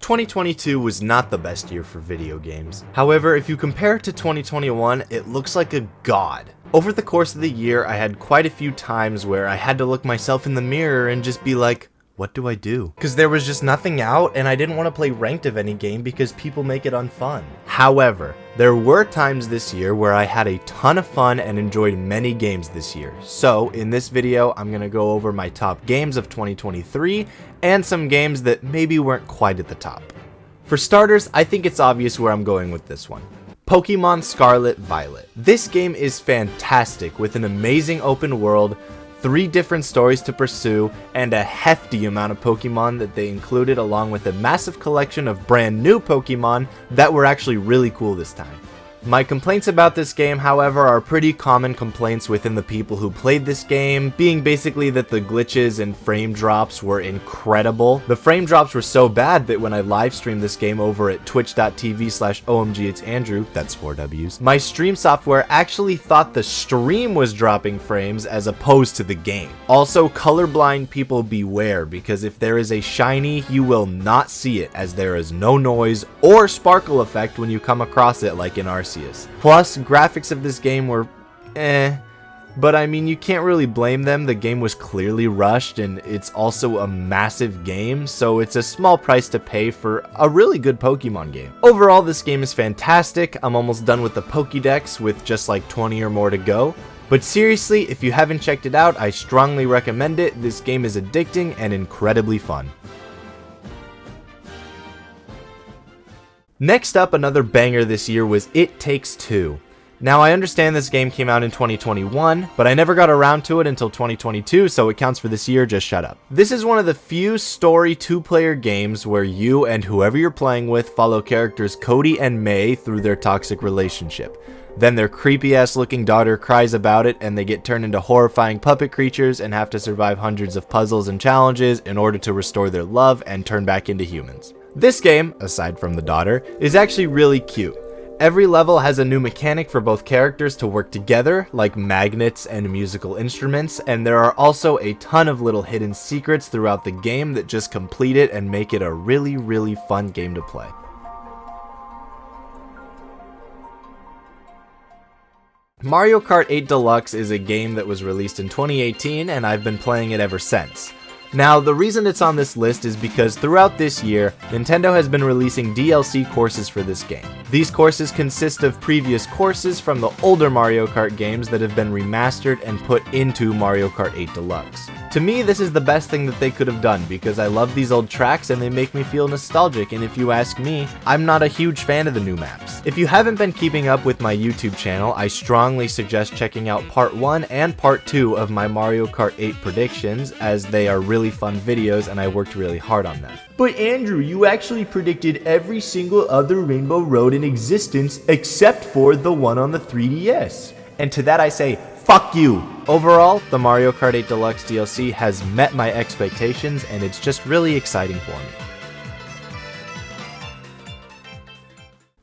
2022 was not the best year for video games. However, if you compare it to 2021, it looks like a god. Over the course of the year, I had quite a few times where I had to look myself in the mirror and just be like, what do I do? Because there was just nothing out and I didn't want to play ranked of any game because people make it unfun. However, there were times this year where I had a ton of fun and enjoyed many games this year. So in this video, I'm going to go over my top games of 2023 and some games that maybe weren't quite at the top. For starters, I think it's obvious where I'm going with this one. Pokemon Scarlet Violet. This game is fantastic with an amazing open world, 3 different stories to pursue, and a hefty amount of Pokemon that they included, along with a massive collection of brand new Pokemon that were actually really cool this time. My complaints about this game, however, are pretty common complaints within the people who played this game, being basically that the glitches and frame drops were incredible. The frame drops were so bad that when I live streamed this game over at twitch.tv/OMGIt'sAndrew, that's 4 W's, my stream software actually thought the stream was dropping frames as opposed to the game. Also, colorblind people beware, because if there is a shiny, you will not see it, as there is no noise or sparkle effect when you come across it like in Arceus. Plus, graphics of this game were but I mean, you can't really blame them. The game was clearly rushed and it's also a massive game, so it's a small price to pay for a really good Pokemon game. Overall, this game is fantastic. I'm almost done with the Pokédex with just like 20 or more to go. But seriously, if you haven't checked it out, I strongly recommend it. This game is addicting and incredibly fun. Next up, another banger this year was It Takes Two. Now, I understand this game came out in 2021, but I never got around to it until 2022, so it counts for this year, just shut up. This is one of the few story 2-player games where you and whoever you're playing with follow characters Cody and May through their toxic relationship. Then their creepy-ass looking daughter cries about it, and they get turned into horrifying puppet creatures and have to survive hundreds of puzzles and challenges in order to restore their love and turn back into humans. This game, aside from the daughter, is actually really cute. Every level has a new mechanic for both characters to work together, like magnets and musical instruments, and there are also a ton of little hidden secrets throughout the game that just complete it and make it a really, really fun game to play. Mario Kart 8 Deluxe is a game that was released in 2018, and I've been playing it ever since. Now, the reason it's on this list is because throughout this year, Nintendo has been releasing DLC courses for this game. These courses consist of previous courses from the older Mario Kart games that have been remastered and put into Mario Kart 8 Deluxe. To me, this is the best thing that they could have done because I love these old tracks and they make me feel nostalgic, and if you ask me, I'm not a huge fan of the new maps. If you haven't been keeping up with my YouTube channel, I strongly suggest checking out part 1 and part 2 of my Mario Kart 8 predictions, as they are really fun videos and I worked really hard on them. But Andrew, you actually predicted every single other Rainbow Road in existence except for the one on the 3DS. And to that I say, fuck you! Overall, the Mario Kart 8 Deluxe DLC has met my expectations and it's just really exciting for me.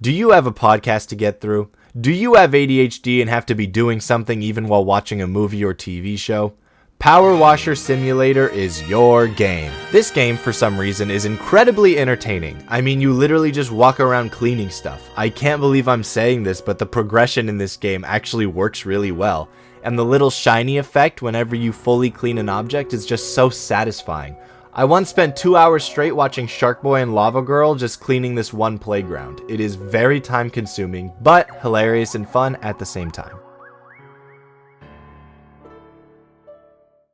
Do you have a podcast to get through? Do you have ADHD and have to be doing something even while watching a movie or TV show? Power Washer Simulator is your game. This game, for some reason, is incredibly entertaining. I mean, you literally just walk around cleaning stuff. I can't believe I'm saying this, but the progression in this game actually works really well. And the little shiny effect whenever you fully clean an object is just so satisfying. I once spent 2 hours straight watching Shark Boy and Lava Girl just cleaning this one playground. It is very time consuming, but hilarious and fun at the same time.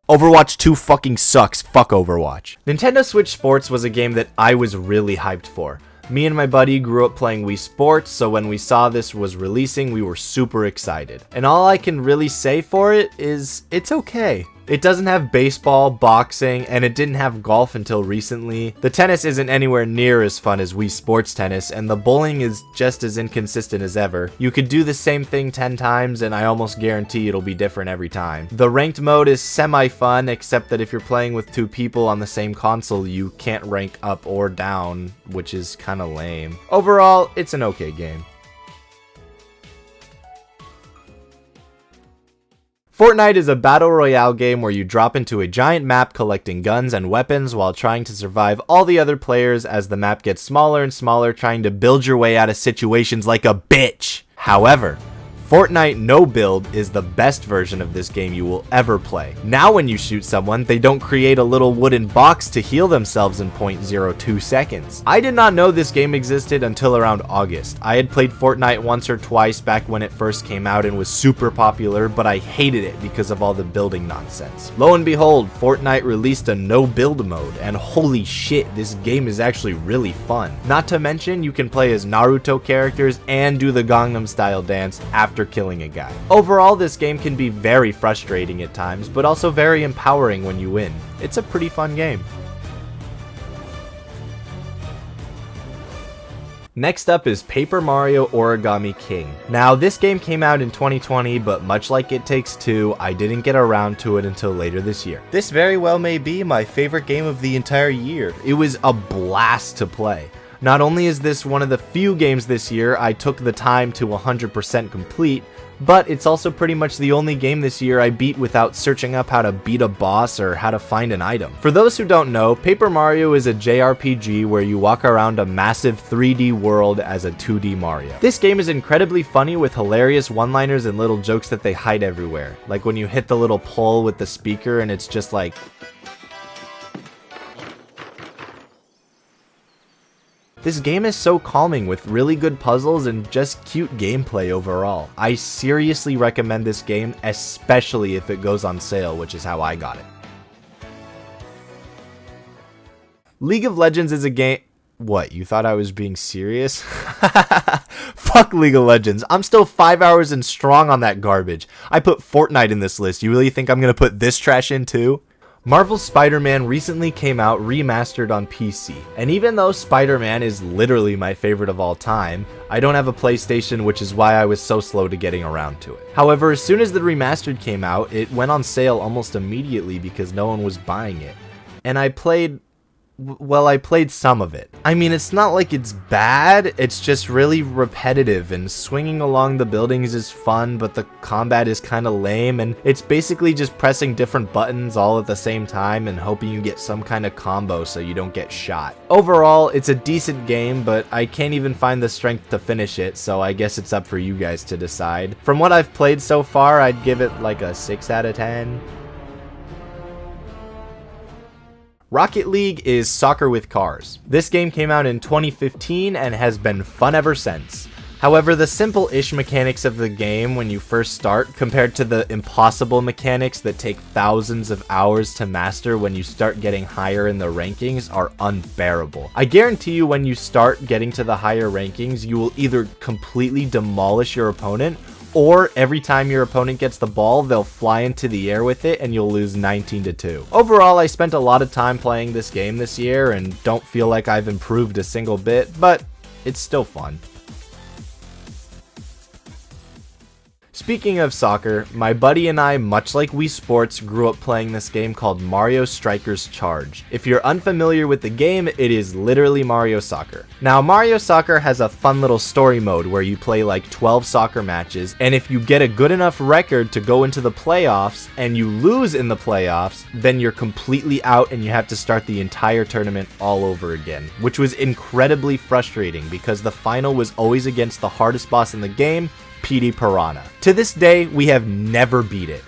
Overwatch 2 fucking sucks. Fuck Overwatch. Nintendo Switch Sports was a game that I was really hyped for. Me and my buddy grew up playing Wii Sports, so when we saw this was releasing, we were super excited. And all I can really say for it is, it's okay. It doesn't have baseball, boxing, and it didn't have golf until recently. The tennis isn't anywhere near as fun as Wii Sports Tennis, and the bowling is just as inconsistent as ever. You could do the same thing 10 times, and I almost guarantee it'll be different every time. The ranked mode is semi-fun, except that if you're playing with 2 people on the same console, you can't rank up or down, which is kinda lame. Overall, it's an okay game. Fortnite is a battle royale game where you drop into a giant map collecting guns and weapons while trying to survive all the other players as the map gets smaller and smaller, trying to build your way out of situations like a bitch. However, Fortnite No Build is the best version of this game you will ever play. Now when you shoot someone, they don't create a little wooden box to heal themselves in 0.02 seconds. I did not know this game existed until around August. I had played Fortnite once or twice back when it first came out and was super popular, but I hated it because of all the building nonsense. Lo and behold, Fortnite released a no build mode, and holy shit, this game is actually really fun. Not to mention, you can play as Naruto characters and do the Gangnam Style dance after killing a guy. Overall, this game can be very frustrating at times, but also very empowering when you win. It's a pretty fun game. Next up is Paper Mario Origami King. Now, this game came out in 2020, but much like It Takes Two, I didn't get around to it until later this year. This very well may be my favorite game of the entire year. It was a blast to play. Not only is this one of the few games this year I took the time to 100% complete, but it's also pretty much the only game this year I beat without searching up how to beat a boss or how to find an item. For those who don't know, Paper Mario is a JRPG where you walk around a massive 3D world as a 2D Mario. This game is incredibly funny with hilarious one-liners and little jokes that they hide everywhere. Like when you hit the little pole with the speaker and it's just like... This game is so calming with really good puzzles and just cute gameplay overall. I seriously recommend this game, especially if it goes on sale, which is how I got it. League of Legends is a game... What, you thought I was being serious? Fuck League of Legends. I'm still 5 hours and strong on that garbage. I put Fortnite in this list. You really think I'm gonna put this trash in too? Marvel's Spider-Man recently came out remastered on PC, and even though Spider-Man is literally my favorite of all time, I don't have a PlayStation, which is why I was so slow to getting around to it. However, as soon as the remastered came out, it went on sale almost immediately because no one was buying it. And I played some of it. I mean, it's not like it's bad, it's just really repetitive, and swinging along the buildings is fun, but the combat is kind of lame, and it's basically just pressing different buttons all at the same time and hoping you get some kind of combo so you don't get shot. Overall, it's a decent game, but I can't even find the strength to finish it, so I guess it's up for you guys to decide. From what I've played so far, I'd give it like a 6 out of 10. Rocket League is soccer with cars. This game came out in 2015 and has been fun ever since. However, the simple-ish mechanics of the game when you first start compared to the impossible mechanics that take thousands of hours to master when you start getting higher in the rankings are unbearable. I guarantee you when you start getting to the higher rankings, you will either completely demolish your opponent, or every time your opponent gets the ball, they'll fly into the air with it and you'll lose 19-2. Overall, I spent a lot of time playing this game this year and don't feel like I've improved a single bit, but it's still fun. Speaking of soccer, my buddy and I, much like Wii Sports, grew up playing this game called Mario Strikers Charge. If you're unfamiliar with the game, it is literally Mario Soccer. Now, Mario Soccer has a fun little story mode where you play like 12 soccer matches, and if you get a good enough record to go into the playoffs, and you lose in the playoffs, then you're completely out and you have to start the entire tournament all over again, which was incredibly frustrating because the final was always against the hardest boss in the game, PD Piranha. To this day, we have never beat it.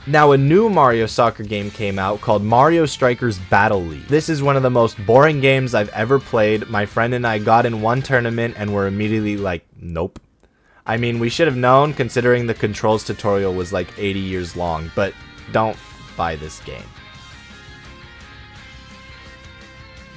Now, a new Mario Soccer game came out called Mario Strikers Battle League. This is one of the most boring games I've ever played. My friend and I got in one tournament and were immediately like, nope. I mean, we should have known considering the controls tutorial was like 80 years long, but don't buy this game.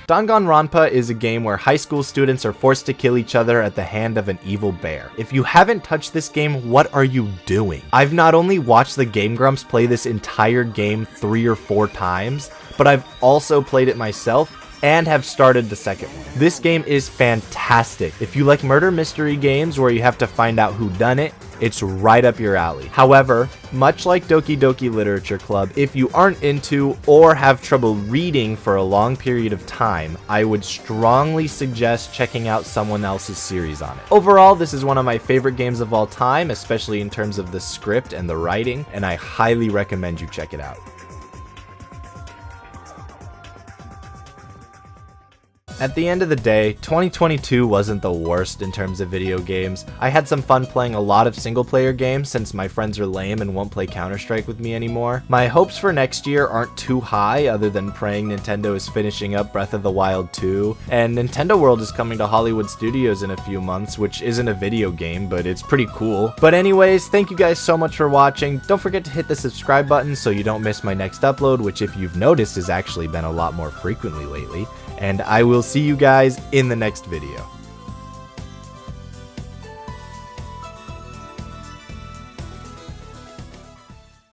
Danganronpa is a game where high school students are forced to kill each other at the hand of an evil bear. If you haven't touched this game, what are you doing? I've not only watched the Game Grumps play this entire game 3 or 4 times, but I've also played it myself and have started the second one. This game is fantastic. If you like murder mystery games where you have to find out who done it, it's right up your alley. However, much like Doki Doki Literature Club, if you aren't into or have trouble reading for a long period of time, I would strongly suggest checking out someone else's series on it. Overall, this is one of my favorite games of all time, especially in terms of the script and the writing, and I highly recommend you check it out. At the end of the day, 2022 wasn't the worst in terms of video games. I had some fun playing a lot of single player games since my friends are lame and won't play Counter-Strike with me anymore. My hopes for next year aren't too high other than praying Nintendo is finishing up Breath of the Wild 2, and Nintendo World is coming to Hollywood Studios in a few months, which isn't a video game, but it's pretty cool. But anyways, thank you guys so much for watching. Don't forget to hit the subscribe button so you don't miss my next upload, which if you've noticed has actually been a lot more frequently lately. And I will see you guys in the next video.